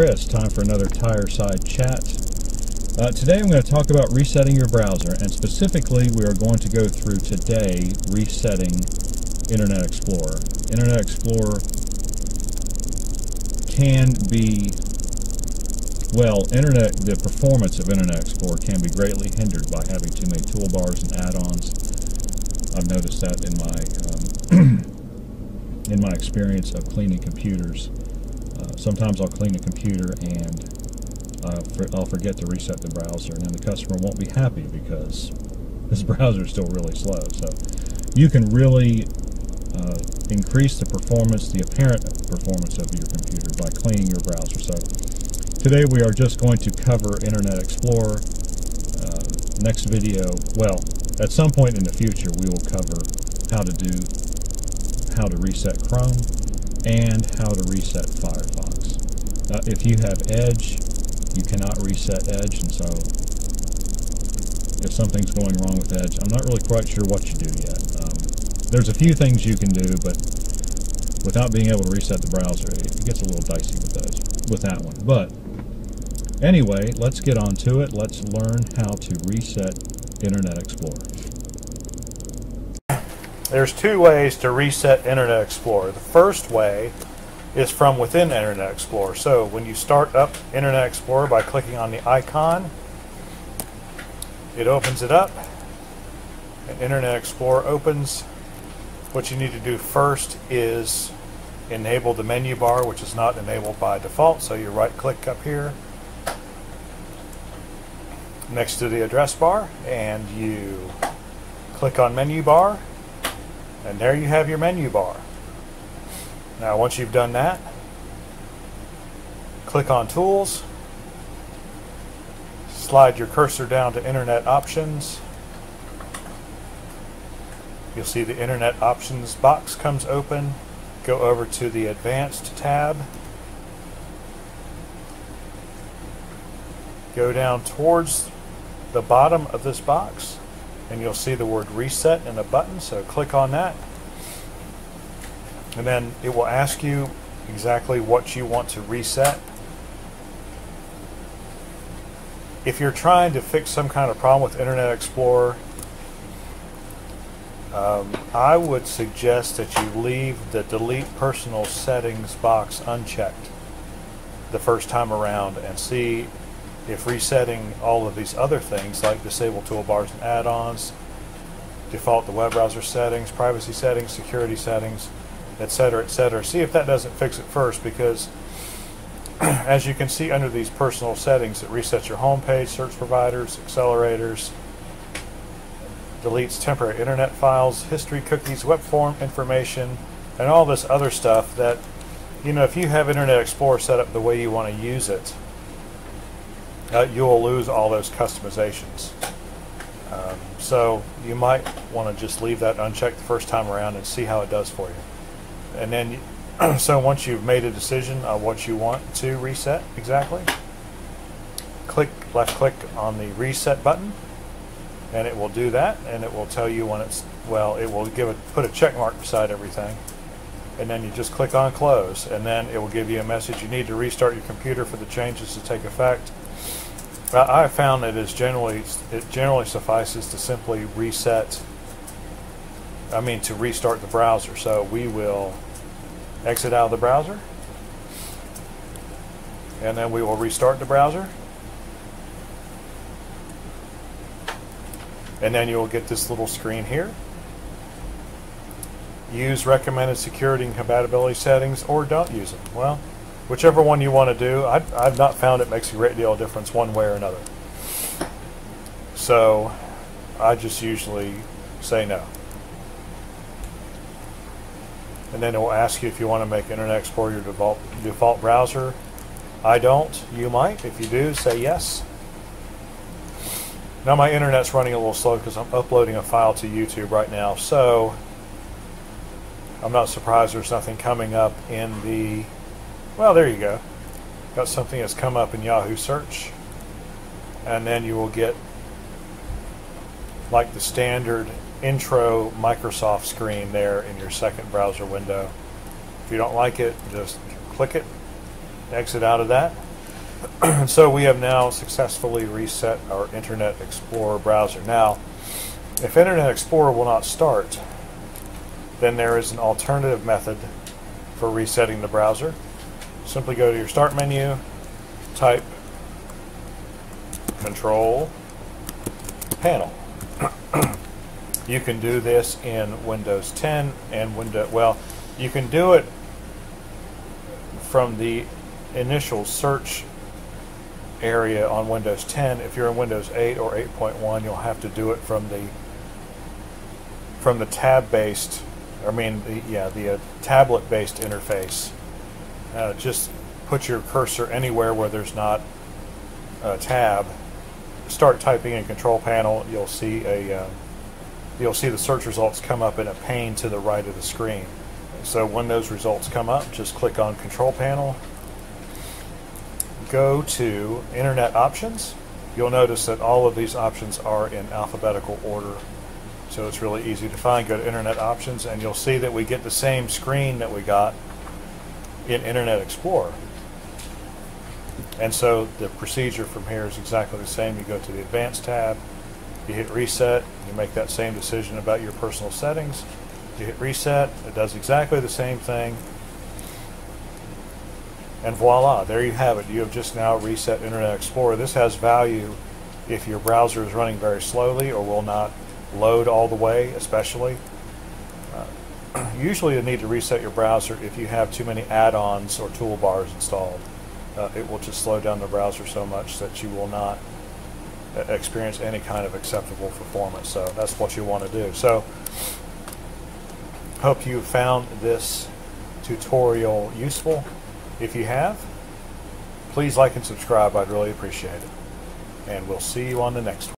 Chris. Time for another Tire Side Chat. Today I'm going to talk about resetting your browser, and specifically we are going to go through today resetting Internet Explorer. Internet Explorer can be, the performance of Internet Explorer can be greatly hindered by having too many toolbars and add-ons. I've noticed that in my in my experience of cleaning computers. Sometimes I'll clean a computer and I'll forget to reset the browser, and then the customer won't be happy because this browser is still really slow. So you can really increase the performance, the apparent performance of your computer by cleaning your browser. So today we are just going to cover Internet Explorer. Next video, well, at some point in the future we will cover how to reset Chrome and how to reset Firefox. If you have Edge, you cannot reset Edge, and so if something's going wrong with Edge, I'm not really quite sure what you do yet. There's a few things you can do, but without being able to reset the browser, it gets a little dicey with that one. But anyway, let's get on to it. Let's learn how to reset Internet Explorer. There's two ways to reset Internet Explorer. The first way is from within Internet Explorer. So when you start up Internet Explorer by clicking on the icon, it opens it up, and Internet Explorer opens. What you need to do first is enable the menu bar, which is not enabled by default. So you right click up here next to the address bar and you click on menu bar, and there you have your menu bar. Now once you've done that, click on Tools, slide your cursor down to Internet Options. You'll see the Internet Options box comes open. Go over to the Advanced tab. Go down towards the bottom of this box and you'll see the word Reset in a button, so click on that. And then it will ask you exactly what you want to reset. If you're trying to fix some kind of problem with Internet Explorer, I would suggest that you leave the Delete Personal Settings box unchecked the first time around and see if resetting all of these other things like disable toolbars and add-ons, default the web browser settings, privacy settings, security settings, etc., etc. See if that doesn't fix it first, because as you can see under these personal settings, it resets your home page, search providers, accelerators, deletes temporary internet files, history, cookies, web form information, and all this other stuff that, you know, if you have Internet Explorer set up the way you want to use it, you will lose all those customizations. So you might want to just leave that unchecked the first time around and see how it does for you. And then, so once you've made a decision on what you want to reset exactly, left click on the reset button, and it will do that, and it will tell you when it's, well, it will put a check mark beside everything, and then you just click on close, and then it will give you a message. You need to restart your computer for the changes to take effect. I found that it generally suffices to simply to restart the browser. So we will exit out of the browser, and then we will restart the browser, and then you will get this little screen here. Use recommended security and compatibility settings, or don't use them. Well, whichever one you want to do. I've not found it makes a great deal of difference one way or another. So I just usually say no. And then it will ask you if you want to make Internet Explorer your default browser. I don't. You might. If you do, say yes. Now my internet's running a little slow because I'm uploading a file to YouTube right now, so I'm not surprised there's nothing coming up in the, well, there you go. Got something that's come up in Yahoo search, and then you will get like the standard intro Microsoft screen there in your second browser window. If you don't like it, just click it, exit out of that, So we have now successfully reset our Internet Explorer browser. Now, if Internet Explorer will not start, then there is an alternative method for resetting the browser. Simply go to your Start menu, type Control Panel. You can do this in Windows 10 and you can do it from the initial search area on Windows 10. If you're in Windows 8 or 8.1, you'll have to do it from the tab-based, the tablet-based interface. Just put your cursor anywhere where there's not a tab. Start typing in Control Panel. You'll see the search results come up in a pane to the right of the screen. So when those results come up, just click on Control Panel. Go to Internet Options. You'll notice that all of these options are in alphabetical order, so it's really easy to find. Go to Internet Options and you'll see that we get the same screen that we got in Internet Explorer. And so the procedure from here is exactly the same. You go to the Advanced tab, you hit Reset, you make that same decision about your personal settings. You hit Reset, it does exactly the same thing. And voila, there you have it. You have just now reset Internet Explorer. This has value if your browser is running very slowly or will not load all the way, especially. Usually you need to reset your browser if you have too many add-ons or toolbars installed. It will just slow down the browser so much that you will not experience any kind of acceptable performance. So that's what you want to do. So hope you found this tutorial useful. If you have, please like and subscribe. I'd really appreciate it. And we'll see you on the next one.